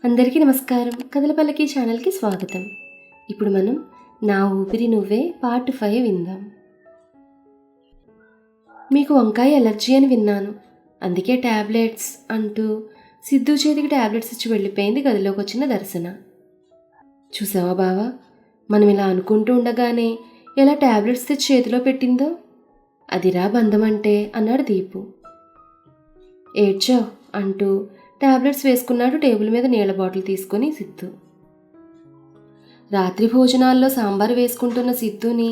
అందరికీ నమస్కారం. కథల పల్లకి ఛానల్కి స్వాగతం. ఇప్పుడు మనం నా ఊపిరి నువ్వే పార్ట్ 5 విందాం. మీకు వంకాయ ఎలర్జీ అని విన్నాను, అందుకే ట్యాబ్లెట్స్ అంటూ సిద్ధు చేతికి ట్యాబ్లెట్స్ ఇచ్చి వెళ్ళిపోయింది గదిలోకి వచ్చిన దర్శన. చూసావా బావా, మనం ఇలా అనుకుంటూ ఉండగానే ఎలా ట్యాబ్లెట్స్ తెచ్చి చేతిలో పెట్టిందో, అదిరా బంధం అంటే అన్నాడు దీపు. ఏడ్చావు అంటూ టాబ్లెట్స్ వేసుకున్నాడు టేబుల్ మీద నీళ్ల బాటిల్ తీసుకుని సిద్ధు. రాత్రి భోజనాల్లో సాంబార్ వేసుకుంటున్న సిద్ధుని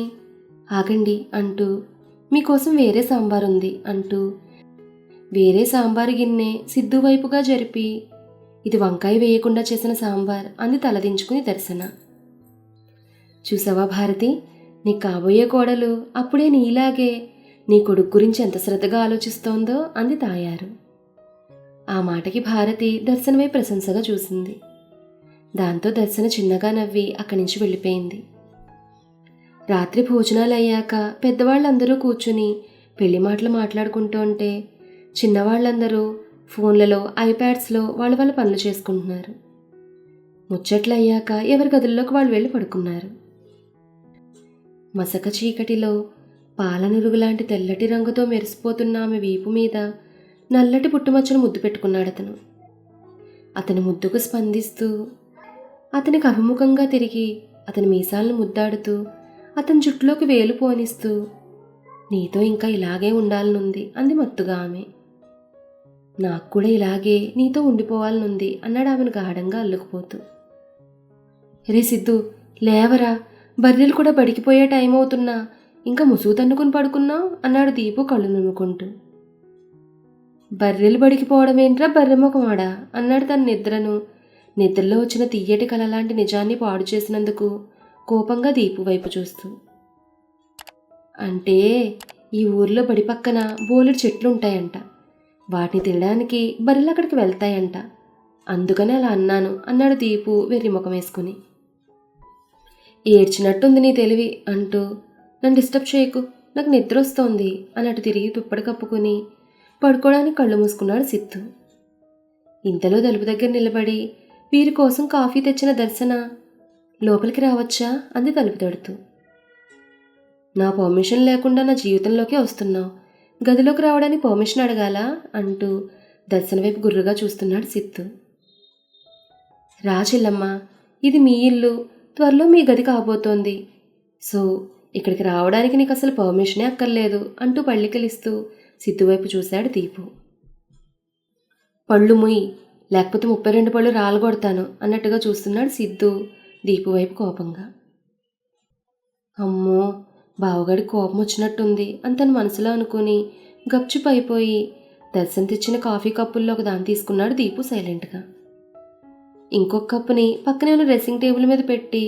ఆగండి అంటూ మీకోసం వేరే సాంబార్ ఉంది అంటూ వేరే సాంబారు గిన్నె సిద్ధు వైపుగా జరిపి ఇది వంకాయ వేయకుండా చేసిన సాంబార్ అంది తలదించుకుని దర్శన. చూసావా భారతి, నీ కాబోయే కోడలు అప్పుడే నీలాగే నీ కొడుకు గురించి ఎంత శ్రద్ధగా ఆలోచిస్తోందో అంది తాయారు. ఆ మాటకి భారతి దర్శనమై ప్రశంసగా చూసింది. దాంతో దర్శన చిన్నగా నవ్వి అక్కడి నుంచి వెళ్ళిపోయింది. రాత్రి భోజనాలు అయ్యాక పెద్దవాళ్ళందరూ కూర్చుని పెళ్లి మాటలు మాట్లాడుకుంటూ ఉంటే చిన్నవాళ్ళందరూ ఫోన్లలో ఐప్యాడ్స్లో వాళ్ళ పనులు చేసుకుంటున్నారు. ముచ్చట్లు అయ్యాక ఎవరి గదుల్లోకి వాళ్ళు వెళ్ళి పడుకున్నారు. మసక చీకటిలో పాలనురుగు లాంటి తెల్లటి రంగుతో మెరిసిపోతున్న ఆమె వీపు మీద నల్లటి పుట్టుమచ్చను ముద్దు పెట్టుకున్నాడు అతను. అతని ముద్దుకు స్పందిస్తూ అతనికి అభిముఖంగా తిరిగి అతని మీసాలను ముద్దాడుతూ అతని జుట్టులోకి వేలు పోనిస్తూ నీతో ఇంకా ఇలాగే ఉండాలనుంది అంది మత్తుగా ఆమె. నాకు కూడా ఇలాగే నీతో ఉండిపోవాలనుంది అన్నాడు ఆమెను గాఢంగా అల్లుకుపోతూ. రే సిద్ధు, లేవరా, బర్రెలు కూడా బడికిపోయే టైం అవుతున్నా ఇంకా ముసుగు తన్నుకుని పడుకున్నావు అన్నాడు దీపు కళ్ళు నునుకుంటూ. బర్రెలు బడికిపోవడమేంట్రా బర్రెముఖమాడా అన్నాడు తన నిద్రలో వచ్చిన తీయటి కల లాంటి నిజాన్ని పాడు చేసినందుకు కోపంగా దీపు వైపు చూస్తూ. అంటే ఈ ఊర్లో బడి పక్కన బోలెడు చెట్లుంటాయంట, వాటిని తినడానికి బర్రెలు అక్కడికి వెళ్తాయంట, అందుకని అలా అన్నాను అన్నాడు దీపు వెర్రి ముఖం వేసుకుని. ఏడ్చినట్టుంది నీ తెలివి అంటూ నన్ను డిస్టర్బ్ చేయకు, నాకు నిద్ర వస్తోంది అన్నట్టు తిరిగి దుప్పటి కప్పుకుని పడుకోవడానికి కళ్ళు మూసుకున్నాడు సిద్ధు. ఇంతలో తలుపు దగ్గర నిలబడి వీరి కోసం కాఫీ తెచ్చిన దర్శన లోపలికి రావచ్చా అంది తలుపు తడుతూ. నా పర్మిషన్ లేకుండా నా జీవితంలోకే వస్తున్నావు, గదిలోకి రావడానికి పర్మిషన్ అడగాలా అంటూ దర్శన వైపు గుర్రుగా చూస్తున్నాడు సిద్ధు. రా చెల్లమ్మ, ఇది మీ ఇల్లు, త్వరలో మీ గది కాబోతోంది, సో ఇక్కడికి రావడానికి నీకు అసలు పర్మిషనే అక్కర్లేదు అంటూ పళ్ళికలిస్తూ సిద్ధు వైపు చూశాడు దీపు. పళ్ళు ముయ్యి, లేకపోతే 32 పళ్ళు రాలగొడతాను అన్నట్టుగా చూస్తున్నాడు సిద్ధు దీపు వైపు కోపంగా. అమ్మో, బావగాడి కోపం వచ్చినట్టుంది అని తన మనసులో అనుకుని గప్చుప్ అయిపోయి దర్శన్ తెచ్చిన కాఫీ కప్పుల్లో ఒక దాన్ని తీసుకున్నాడు దీపు సైలెంట్గా. ఇంకొక కప్పుని పక్కనే ఉన్న డ్రెస్సింగ్ టేబుల్ మీద పెట్టి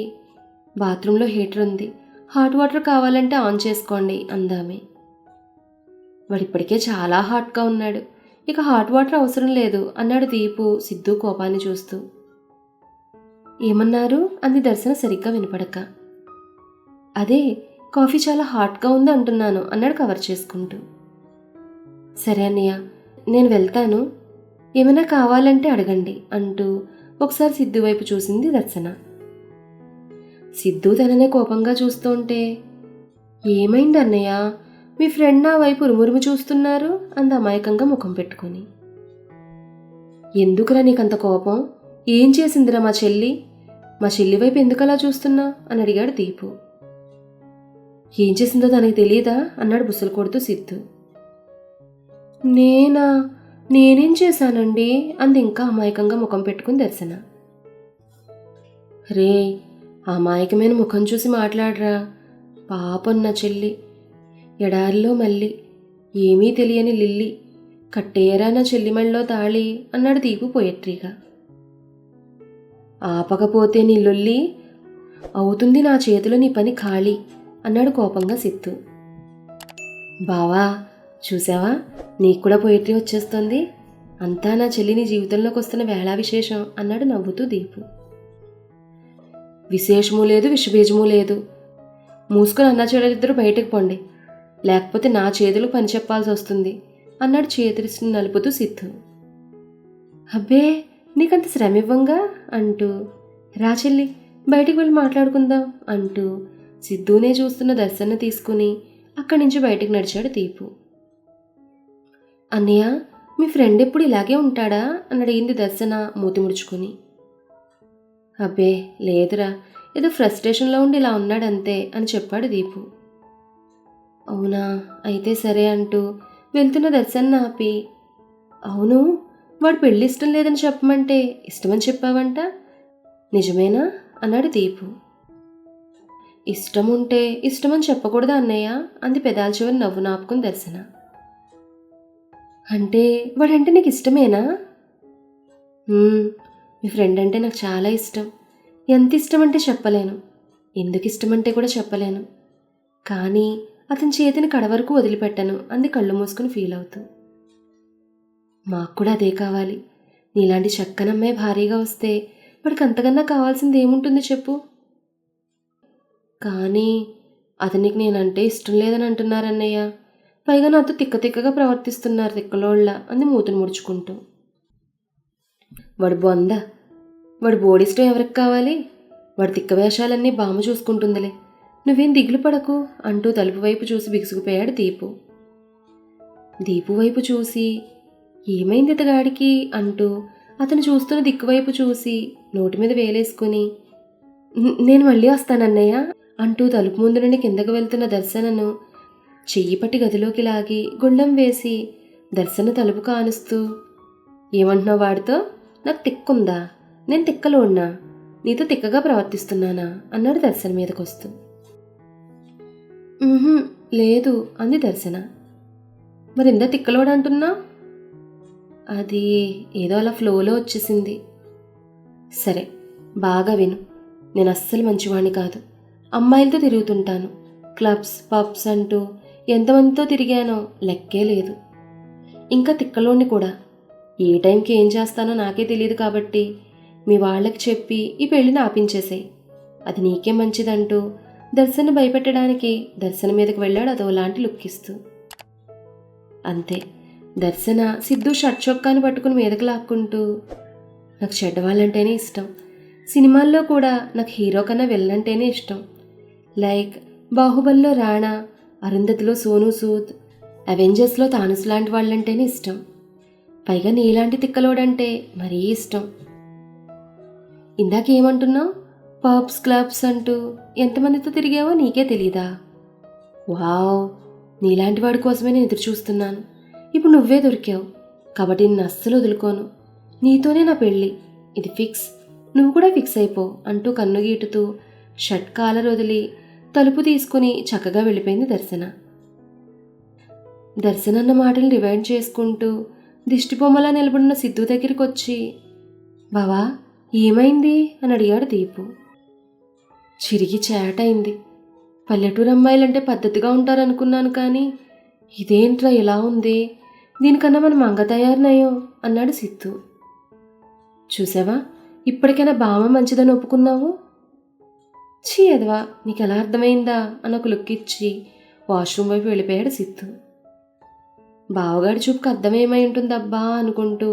బాత్రూంలో హీటర్ ఉంది, హాట్ వాటర్ కావాలంటే ఆన్ చేసుకోండి అందామే. వాడిప్పటికే చాలా హాట్గా ఉన్నాడు, ఇక హాట్ వాటర్ అవసరం లేదు అన్నాడు దీపు సిద్ధు కోపాన్ని చూస్తూ. ఏమన్నారు అంది దర్శన సరిగ్గా వినపడక. అదే కాఫీ చాలా హాట్గా ఉంది అంటున్నాను అన్నాడు కవర్ చేసుకుంటూ. సరే అన్నయ్య, నేను వెళ్తాను, ఏమైనా కావాలంటే అడగండి అంటూ ఒకసారి సిద్ధు వైపు చూసింది దర్శన. సిద్ధు తననే కోపంగా చూస్తూ ఉంటే ఏమైంది అన్నయ్య, మీ ఫ్రెండ్ నా వైపు ఉరుమురుము చూస్తున్నారు అంది అమాయకంగా ముఖం పెట్టుకుని. ఎందుకురా నీకంత కోపం, ఏం చేసిందిరా మా చెల్లి వైపు ఎందుకలా చూస్తున్నా అని అడిగాడు దీపు. ఏం చేసిందో తనకి తెలియదా అన్నాడు బుసలు కొడుతూ సిద్ధు. నేనేం చేశానండి అంది ఇంకా అమాయకంగా ముఖం పెట్టుకుని దర్శన. రే, అమాయకమైన ముఖం చూసి మాట్లాడరా, పాపం నా చెల్లి, ఎడారిలో మళ్ళీ ఏమీ తెలియని లిల్లీ, కట్టేయరా నా చెల్లిమళ్ళలో తాళి అన్నాడు దీపు పోయట్రీగా. ఆపకపోతే నీ లొల్లి అవుతుంది, నా చేతిలో నీ పని ఖాళీ అన్నాడు కోపంగా సిద్ధు. బావా చూసావా, నీకు కూడా పోయట్రీ వచ్చేస్తుంది, అంతా నా చెల్లి నీ జీవితంలోకి వస్తున్న వేళా విశేషం అన్నాడు నవ్వుతూ దీపు. విశేషమూ లేదు, విషబీజమూ లేదు, మూసుకొని అన్నా చెల్లెలిద్దరూ బయటకు పోండి, లేకపోతే నా చేతులు పని చెప్పాల్సి వస్తుంది అన్నాడు చేతురిని నలుపుతూ సిద్ధు. అబ్బే, నీకంత శ్రమ ఇవ్వంగా అంటూ, రా చెల్లి బయటికి వెళ్ళి మాట్లాడుకుందాం అంటూ సిద్ధునే చూస్తున్న దర్శన తీసుకుని అక్కడి నుంచి బయటికి నడిచాడు దీపు. అన్నయ్య, మీ ఫ్రెండ్ ఎప్పుడు ఇలాగే ఉంటాడా అని అడిగింది దర్శన మూతి ముడుచుకుని. అబ్బే లేదురా, ఏదో ఫ్రస్ట్రేషన్లో ఉండి ఇలా ఉన్నాడంతే అని చెప్పాడు దీపు. అవునా, అయితే సరే అంటూ వెళ్తున్న దర్శన ఆపి, అవును వాడు పెళ్ళి ఇష్టం లేదని చెప్పమంటే ఇష్టమని చెప్పావంట, నిజమేనా అన్నాడు దీపు. ఇష్టం ఉంటే ఇష్టమని చెప్పకూడదా అన్నయ్య అంది పెదాల చివరి నవ్వు నాపుకుని దర్శన. అంటే వాడంటే నీకు ఇష్టమేనా? మీ ఫ్రెండ్ అంటే నాకు చాలా ఇష్టం. ఎంత ఇష్టం అంటే చెప్పలేను, ఎందుకు ఇష్టమంటే కూడా చెప్పలేను. కానీ అతని చేతిని కడవరకు వదిలిపెట్టను అంది కళ్ళు మూసుకుని ఫీల్ అవుతూ. మాకు కూడా అదే కావాలి. నీలాంటి చక్కనమ్మాయి భారీగా వస్తే వాడికి అంతకన్నా కావాల్సింది ఏముంటుంది చెప్పు. కానీ అతనికి నేనంటే ఇష్టం లేదని అంటున్నారన్నయ్య. పైగా నాతో తిక్కగా ప్రవర్తిస్తున్నారు తిక్కలోళ్ళ అంది మూతులు ముడుచుకుంటూ. వాడు బొంద, వాడు బోడిష్టం ఎవరికి కావాలి? వాడి తిక్క వేషాలన్నీ బామ్మ చూసుకుంటుందిలే, నువ్వేం దిగులు పడకు అంటూ తలుపు వైపు చూసి బిగుసుకుపోయాడు దీపు. దీపు వైపు చూసి ఏమైంది ఇతగాడికి అంటూ అతను చూస్తున్న దిక్కువైపు చూసి నోటి మీద వేలేసుకుని, నేను మళ్ళీ వస్తానన్నయ్య అంటూ తలుపు ముందు నుండి కిందకు వెళ్తున్న దర్శనను చెయ్యి పట్టి గదిలోకి లాగి గుండం వేసి దర్శన తలుపు కానుస్తూ, ఏమంటున్నావు వాడితో? నాకు తిక్కుందా? నేను తిక్కలో ఉన్నా, నీతో తిక్కగా ప్రవర్తిస్తున్నానా అన్నాడు దర్శన మీదకొస్తూ. లేదు అంది దర్శన. మరిందా తిక్కలోడు అంటున్నా? అది ఏదో అలా ఫ్లోలో వచ్చేసింది. సరే బాగా విను, నేను అస్సలు మంచివాణ్ణి కాదు. అమ్మాయిలతో తిరుగుతుంటాను, క్లబ్స్ పబ్స్ అంటూ ఎంతమందితో తిరిగానో లెక్కే లేదు. ఇంకా తిక్కలోని కూడా. ఏ టైంకి ఏం చేస్తానో నాకే తెలియదు కాబట్టి మీ వాళ్ళకి చెప్పి ఈ పెళ్ళిని ఆపించేసాయి, అది నీకే మంచిదంటూ దర్శన భయపెట్టడానికి దర్శన మీదకి వెళ్ళాడు అదోలాంటి లుక్కిస్తూ. అంతే, దర్శన సిద్ధు షర్ట్ చొక్కాను పట్టుకుని మీదకి లాక్కుంటూ, నాకు చెడ్డవాళ్ళంటేనే ఇష్టం. సినిమాల్లో కూడా నాకు హీరో కన్నా విలనంటేనే ఇష్టం. లైక్ బాహుబలిలో రాణా, అరుంధతిలో సోనూ సూద్, అవెంజర్స్లో తానుస్ లాంటి వాళ్ళంటేనే ఇష్టం. పైగా నీలాంటి తిక్కలోడంటే మరీ ఇష్టం. ఇందాకేమంటున్నావు? పబ్స్ క్లబ్స్ అంటూ ఎంతమందితో తిరిగావో నీకే తెలీదా? వావ్, నీలాంటి వాడి కోసమే నేను ఎదురు చూస్తున్నాను. ఇప్పుడు నువ్వే దొరికావు కాబట్టి నిన్ను అస్సలు వదులుకోను. నీతోనే నా పెళ్ళి, ఇది ఫిక్స్, నువ్వు కూడా ఫిక్స్ అయిపో అంటూ కన్ను గీటుతూ షర్ట్ కాలర్ వదిలి తలుపు తీసుకుని చక్కగా వెళ్ళిపోయింది దర్శన. దర్శన అన్న మాటలు రివైండ్ చేసుకుంటూ దిష్టిబొమ్మలా నిలబడిన సిద్ధు దగ్గరికి వచ్చి, బావా ఏమైంది అని అడిగాడు దీపు. చిరిగి చేటైంది. పల్లెటూరు అమ్మాయిలంటే పద్ధతిగా ఉంటారనుకున్నాను, కానీ ఇదేంట్రా ఇలా ఉంది, దీనికన్నా మనం మంగ తయారునయ్యో అన్నాడు సిద్ధు. చూసావా, ఇప్పటికైనా బామ్మ మంచిదని ఒప్పుకున్నావు. చీ ఎదవా, నీకు ఎలా అర్థమైందా అని ఒక లుక్ ఇచ్చి వాష్రూమ్ వైపు వెళ్ళిపోయాడు సిద్ధు. బావగాడి చూపుకు అర్థమేమై ఉంటుందబ్బా అనుకుంటూ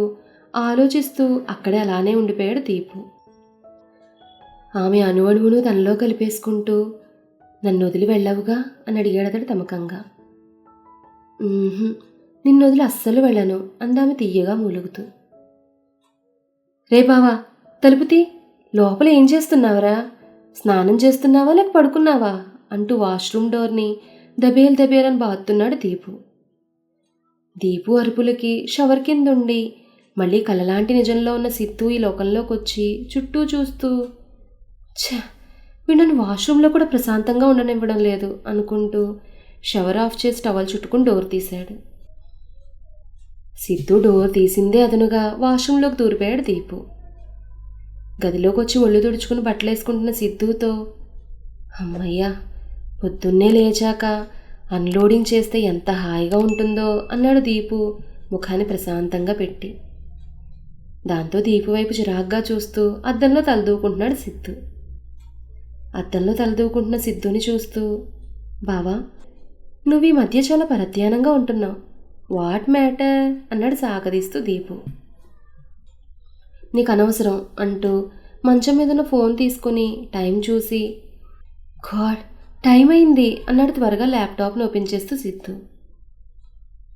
ఆలోచిస్తూ అక్కడే అలానే ఉండిపోయాడు దీపు. ఆమె అణువణువును తనలో కలిపేసుకుంటూ, నన్ను వదిలి వెళ్ళవుగా అని అడిగాడు అతడు తమకంగా. నిన్ను వదిలి అస్సలు వెళ్ళను అందామె తీయగా మూలుగుతూ. రే బావా, తలుపు తీ, లోపల ఏం చేస్తున్నావురా? స్నానం చేస్తున్నావా లేక పడుకున్నావా అంటూ వాష్రూమ్ డోర్ని దబేలని బాతున్నాడు దీపు. దీపు అరుపులకి షవర్ కిందుండి మళ్ళీ కలలాంటి నిజంలో ఉన్న సిద్ధు ఈ లోకంలోకి వచ్చి చుట్టూ చూస్తూ, వీడు నన్ను వాష్రూమ్లో కూడా ప్రశాంతంగా ఉండనివ్వడం లేదు అనుకుంటూ షవర్ ఆఫ్ చేసి టవల్ చుట్టుకుని డోర్ తీశాడు. సిద్ధు డోర్ తీసిందే అదనుగా వాష్రూంలోకి దూరిపోయాడు దీపు. గదిలోకి వచ్చి ఒళ్ళు తుడుచుకుని బట్టలేసుకుంటున్న సిద్ధుతో, అమ్మయ్యా, పొద్దున్నే లేచాక అన్లోడింగ్ చేస్తే ఎంత హాయిగా ఉంటుందో అన్నాడు దీపు ముఖాన్ని ప్రశాంతంగా పెట్టి. దాంతో దీపు వైపు చిరాగ్గా చూస్తూ అద్దంలో తలదూకుంటున్నాడు సిద్ధు. అద్దంలో తలదూకుంటున్న సిద్ధుని చూస్తూ, బావా నువ్వు ఈ మధ్య చాలా పరధ్యానంగా ఉంటున్నావు, వాట్ మ్యాటర్ అన్నాడు సాగదీస్తూ దీపు. నీకు అనవసరం అంటూ మంచం మీద ఉన్న ఫోన్ తీసుకుని టైం చూసి, గాడ్ టైం అయింది అన్నాడు త్వరగా ల్యాప్టాప్ను ఓపెన్ చేస్తూ సిద్ధు.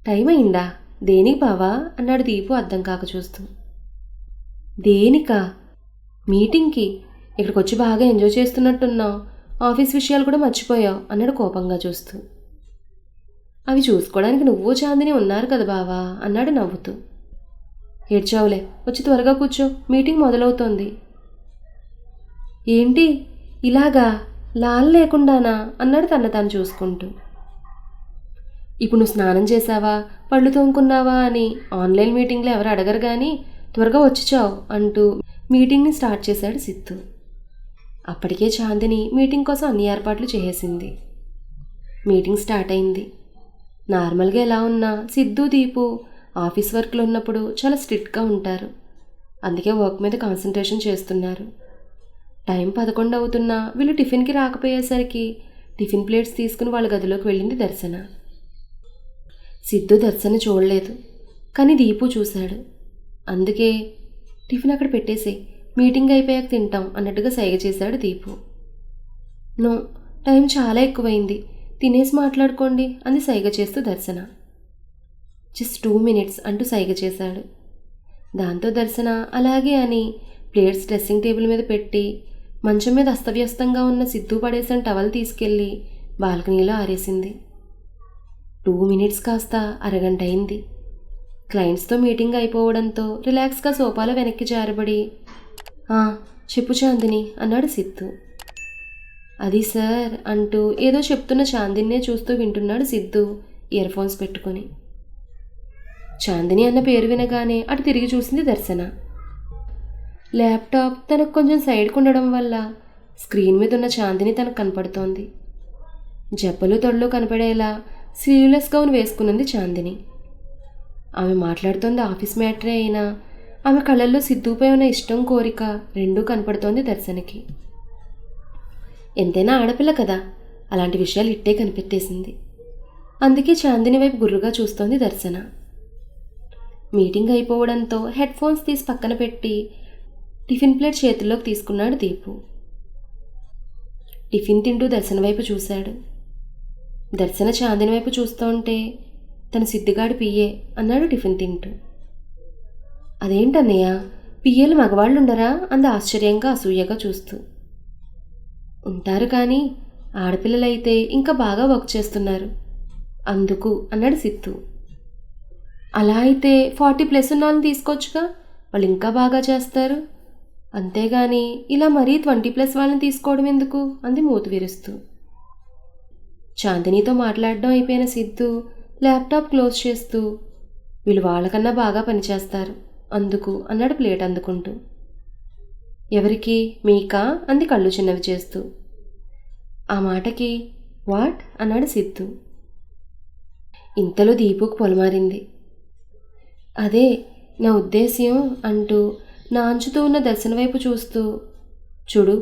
టైం అయిందా? దేనికి బావా అన్నాడు దీపు అర్థం కాక చూస్తూ. దేనికా? మీటింగ్కి. ఇక్కడికి వచ్చి బాగా ఎంజాయ్ చేస్తున్నట్టున్నావు, ఆఫీస్ విషయాలు కూడా మర్చిపోయావు అన్నాడు కోపంగా చూస్తూ. అవి చూసుకోవడానికి నువ్వు చాందిని ఉన్నారు కదా బావా అన్నాడు నవ్వుతూ. ఏడ్చావులే, వచ్చి త్వరగా కూర్చో, మీటింగ్ మొదలవుతోంది. ఏంటి ఇలాగా లాల్ లేకుండానా అన్నాడు తన తాను చూసుకుంటూ. ఇప్పుడు నువ్వు స్నానం చేసావా, పళ్ళు తోముకున్నావా అని ఆన్లైన్ మీటింగ్లో ఎవరు అడగరు కానీ త్వరగా వచ్చిచావు అంటూ మీటింగ్ని స్టార్ట్ చేశాడు సిద్ధు. అప్పటికే చాందిని మీటింగ్ కోసం అన్ని ఏర్పాట్లు చేసేసింది. మీటింగ్ స్టార్ట్ అయింది. నార్మల్గా ఎలా ఉన్నా సిద్ధు దీపు ఆఫీస్ వర్క్లో ఉన్నప్పుడు చాలా స్ట్రిక్ట్గా ఉంటారు. అందుకే వర్క్ మీద కాన్సన్ట్రేషన్ చేస్తున్నారు. టైం 11 అవుతున్నా వీళ్ళు టిఫిన్కి రాకపోయేసరికి టిఫిన్ ప్లేట్స్ తీసుకుని వాళ్ళ గదిలోకి వెళ్ళింది దర్శన. సిద్ధు దర్శన చూడలేదు, కానీ దీపు చూశాడు. అందుకే టిఫిన్ అక్కడ పెట్టేసి మీటింగ్ అయిపోయాక తింటాం అన్నట్టుగా సైగ చేశాడు దీపు. నో, టైం చాలా ఎక్కువైంది, తినేసి మాట్లాడుకోండి అంది సైగ చేస్తూ దర్శన. జస్ట్ 2 minutes అంటూ సైగ చేశాడు. దాంతో దర్శన అలాగే అని ప్లేట్స్ డ్రెస్సింగ్ టేబుల్ మీద పెట్టి మంచం మీద అస్తవ్యస్తంగా ఉన్న సిద్ధు పడేసిన టవల్ తీసుకెళ్ళి బాల్కనీలో ఆరేసింది. 2 minutes కాస్త అరగంట అయింది. క్లయింట్స్తో మీటింగ్ అయిపోవడంతో రిలాక్స్గా సోఫాలో వెనక్కి జారబడి, చెప్పు చాందిని అన్నాడు సిద్ధు. అది సార్ అంటూ ఏదో చెప్తున్న చాందిన్నే చూస్తూ వింటున్నాడు సిద్ధు ఇయర్ ఫోన్స్ పెట్టుకుని. చాందిని అన్న పేరు వినగానే అటు తిరిగి చూసింది దర్శన. ల్యాప్టాప్ తనకు కొంచెం సైడ్కు ఉండడం వల్ల స్క్రీన్ మీద ఉన్న చాందిని తనకు కనపడుతోంది. జబ్బలు తొడలు కనపడేలా స్లీవ్లెస్ గౌన్ వేసుకున్నది చాందిని. ఆమె మాట్లాడుతోంది ఆఫీస్ మ్యాటరే అయినా ఆమె కళ్ళల్లో సిద్ధుపై ఉన్న ఇష్టం కోరిక రెండూ కనపడుతోంది దర్శనకి. ఎంతైనా ఆడపిల్ల కదా, అలాంటి విషయాలు ఇట్టే కనిపెట్టేసింది. అందుకే చాందిని వైపు గుర్రుగా చూస్తోంది దర్శన. మీటింగ్ అయిపోవడంతో హెడ్ ఫోన్స్ తీసి పక్కన పెట్టి టిఫిన్ ప్లేట్ చేతుల్లోకి తీసుకున్నాడు దీపు. టిఫిన్ తింటూ దర్శన వైపు చూశాడు. దర్శన చాందిని వైపు చూస్తూ ఉంటే తన సిద్ధిగాడు పియ్యే అన్నాడు టిఫిన్ తింటూ. అదేంటన్నయ్య, పియ్యలు మగవాళ్ళు ఉండరా అంది ఆశ్చర్యంగా అసూయగా చూస్తూ. ఉంటారు కానీ ఆడపిల్లలైతే ఇంకా బాగా వర్క్ చేస్తున్నారు అందుకు అన్నాడు సిద్ధు. అలా అయితే 40+ ఉన్న వాళ్ళని తీసుకోవచ్చుగా, వాళ్ళు ఇంకా బాగా చేస్తారు. అంతేగాని ఇలా మరీ 20+ వాళ్ళని తీసుకోవడం ఎందుకు అంది మూతి విరుస్తూ. చాందినితో మాట్లాడడం అయిపోయిన సిద్ధు ల్యాప్టాప్ క్లోజ్ చేస్తూ, వీళ్ళు వాళ్ళకన్నా బాగా పనిచేస్తారు అందుకు అన్నాడు ప్లేట్ అందుకుంటూ. ఎవరికి? మీకా అంది కళ్ళు చిన్నవి చేస్తూ. ఆ మాటకి వాట్ అన్నాడు సిద్ధు. ఇంతలో దీపుకు పొలమారింది. అదే నా ఉద్దేశ్యం అంటూ నాంచుతూ ఉన్న దర్శన వైపు చూస్తూ, చూడు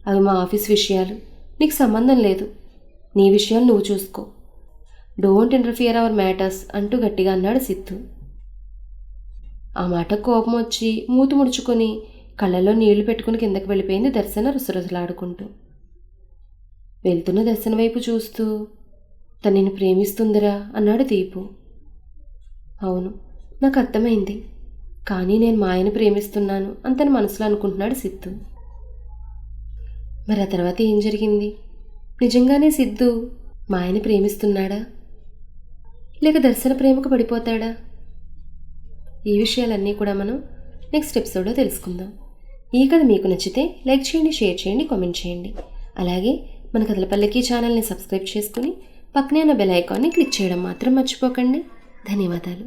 అవి మా ఆఫీస్ విషయాలు, నీకు సంబంధం లేదు, నీ విషయాలు నువ్వు చూసుకో, డోంట్ ఇంటర్ఫియర్ అవర్ మ్యాటర్స్ అంటూ గట్టిగా అన్నాడు సిద్ధు. ఆ మాట కోపం వచ్చి మూతి ముడుచుకొని కళ్ళల్లో నీళ్లు పెట్టుకుని కిందకి వెళ్ళిపోయింది దర్శన రుసరుసలాడుకుంటూ. వెళ్తున్న దర్శన వైపు చూస్తూ, తను నిన్ను ప్రేమిస్తుందిరా అన్నాడు దీపు. అవును, నాకు అర్థమైంది, కానీ నేను మా ఆయన ప్రేమిస్తున్నాను అని తన మనసులో అనుకుంటున్నాడు సిద్ధు. మరి ఆ తర్వాత ఏం జరిగింది? నిజంగానే సిద్ధు మా ఆయన ప్రేమిస్తున్నాడా, లేక దర్శన ప్రేమకు పడిపోతాడా? ఈ విషయాలన్నీ కూడా మనం నెక్స్ట్ ఎపిసోడ్లో తెలుసుకుందాం. ఈ కథ మీకు నచ్చితే లైక్ చేయండి, షేర్ చేయండి, కామెంట్ చేయండి. అలాగే మన కథల పల్లకి ఛానల్ని సబ్స్క్రైబ్ చేసుకుని పక్కనే ఉన్న బెల్ ఐకాన్ని క్లిక్ చేయడం మాత్రం మర్చిపోకండి. ధన్యవాదాలు.